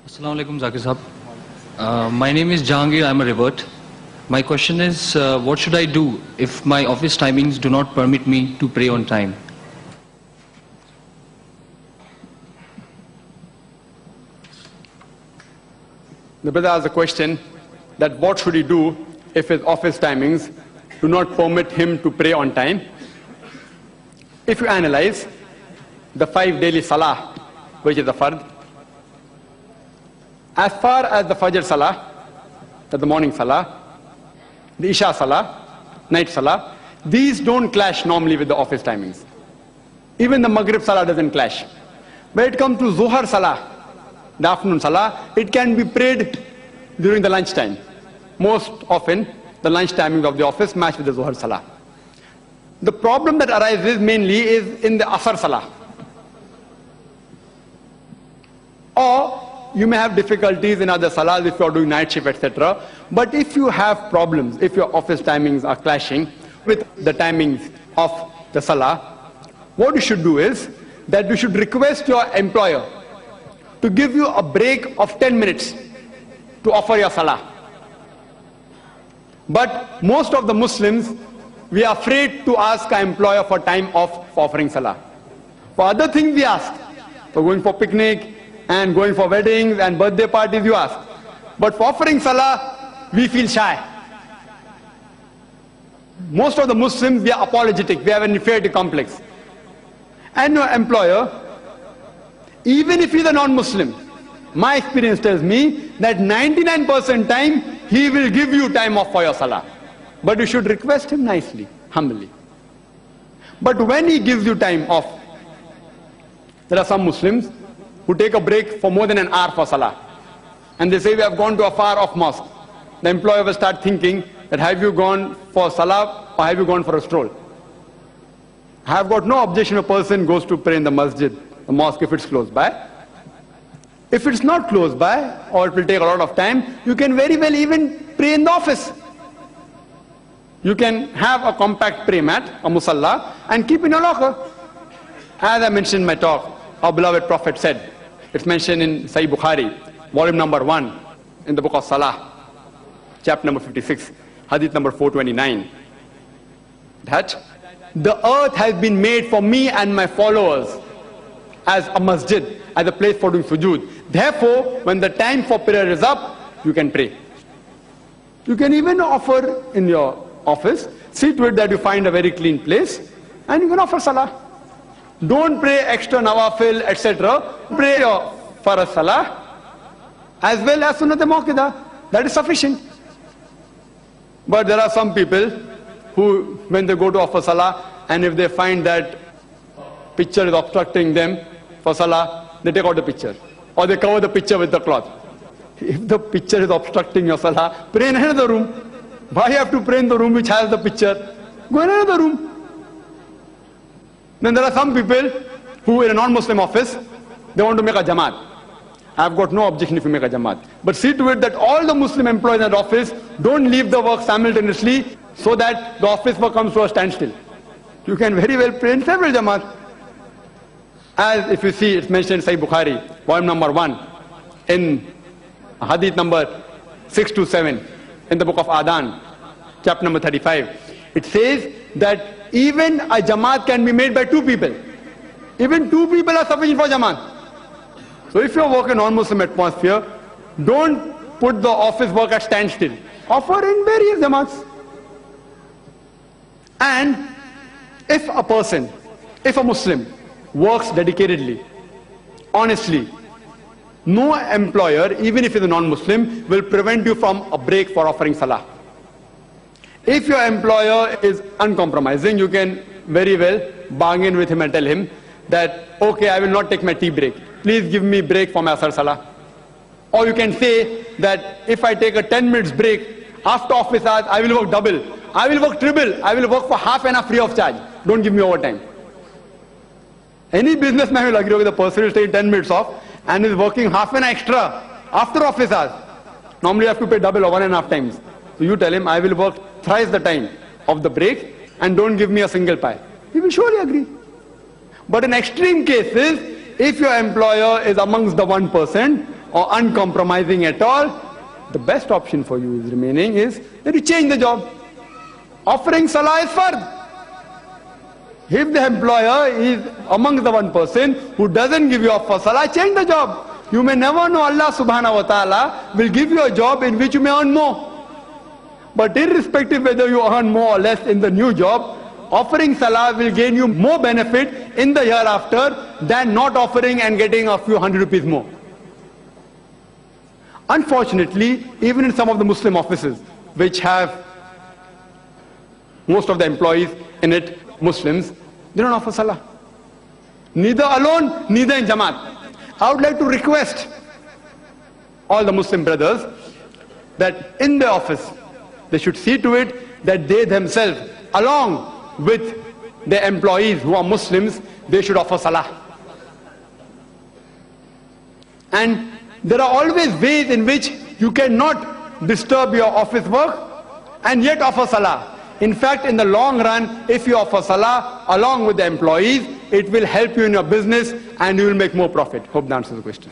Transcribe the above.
Assalamu alaikum, Zakir Sahab. My name is Jahangir, I'm a revert. My question is, what should I do if my office timings do not permit me to pray on time? The brother asked a question that what should he do if his office timings do not permit him to pray on time. If you analyze the 5 daily salah, which is the fard, as far as the Fajr Salah, that's the morning Salah, the Isha Salah, night Salah, these don't clash normally with the office timings. Even the Maghrib Salah doesn't clash. When it comes to Zuhar Salah, the afternoon Salah, it can be prayed during the lunchtime. Most often, the lunch timing of the office match with the Zuhar Salah. The problem that arises mainly is in the Asr Salah. Or you may have difficulties in other salahs if you are doing night shift, etc. But if you have problems, if your office timings are clashing with the timings of the salah, what you should do is that you should request your employer to give you a break of 10 minutes to offer your salah. But most of the Muslims, we are afraid to ask our employer for time off for offering salah. For other things we ask, for going for picnic, and going for weddings and birthday parties you ask. But for offering salah, we feel shy. Most of the Muslims, we are apologetic, we have an inferiority complex. And your employer, even if he is a non-Muslim, my experience tells me that 99% time, he will give you time off for your salah. But you should request him nicely, humbly. But when he gives you time off, there are some Muslims who take a break for more than an hour for salah. And they say, we have gone to a far off mosque. The employer will start thinking that have you gone for salah or have you gone for a stroll? I have got no objection if a person goes to pray in the masjid, the mosque, if it's close by. If it's not close by or it will take a lot of time, you can very well even pray in the office. You can have a compact prayer mat, a musalla, and keep in your locker. As I mentioned in my talk, our beloved Prophet said, it's mentioned in Sahih Bukhari, volume number 1, in the book of Salah, chapter number 56, hadith number 429, that the earth has been made for me and my followers as a masjid, as a place for doing sujood. Therefore, when the time for prayer is up, you can pray. You can even offer in your office, see to it that you find a very clean place, and you can offer salah. Don't pray extra nawafil, etc. Pray your farz salah as well as sunnat muakkada. That is sufficient. But there are some people who, when they go to offer salah, and if they find that picture is obstructing them for salah, they take out the picture. Or they cover the picture with the cloth. If the picture is obstructing your salah, pray in another room. Why you have to pray in the room which has the picture? Go in another room. Then there are some people who in a non-Muslim office, they want to make a jamaat. I have got no objection if you make a jamaat. But see to it that all the Muslim employees in that office don't leave the work simultaneously so that the office work comes to a standstill. You can very well pray in several jamaat. As if you see, it's mentioned in Sahih Bukhari, volume number 1, in hadith number 6 to 7, in the book of Adhan, chapter number 35. It says that even a jamaat can be made by 2 people. Even 2 people are sufficient for jamaat. So if you work in non-Muslim atmosphere, don't put the office work at standstill. Offer in various jamaats. And if a person, if a Muslim works dedicatedly, honestly, no employer, even if he is a non-Muslim, will prevent you from a break for offering salah. If your employer is uncompromising, you can very well bargain with him and tell him that, okay, I will not take my tea break. Please give me break for my Asr Salah. Or you can say that if I take a 10 minutes break after office hours, I will work double. I will work triple. I will work for half an hour free of charge. Don't give me overtime. Any businessman will agree with the person who is taking 10 minutes off and is working half an hour extra after office hours. Normally you have to pay double or 1.5 times. So you tell him, I will work thrice the time of the break and don't give me a single pie. He will surely agree. But in extreme cases, if your employer is amongst the 1% or uncompromising at all, the best option for you is remaining is that you change the job. Offering salah is fard. If the employer is amongst the one person who doesn't give you off for salah, change the job. You may never know, Allah subhanahu wa ta'ala will give you a job in which you may earn more. But irrespective whether you earn more or less in the new job, offering salah will gain you more benefit in the hereafter than not offering and getting a few 100 rupees more. Unfortunately, even in some of the Muslim offices which have most of the employees in it Muslims, they don't offer salah. Neither alone, neither in Jamaat. I would like to request all the Muslim brothers that in their office, they should see to it that they themselves, along with their employees who are Muslims, they should offer salah. And there are always ways in which you cannot disturb your office work and yet offer salah. In fact, in the long run, if you offer salah along with the employees, it will help you in your business and you will make more profit. Hope that answers the question.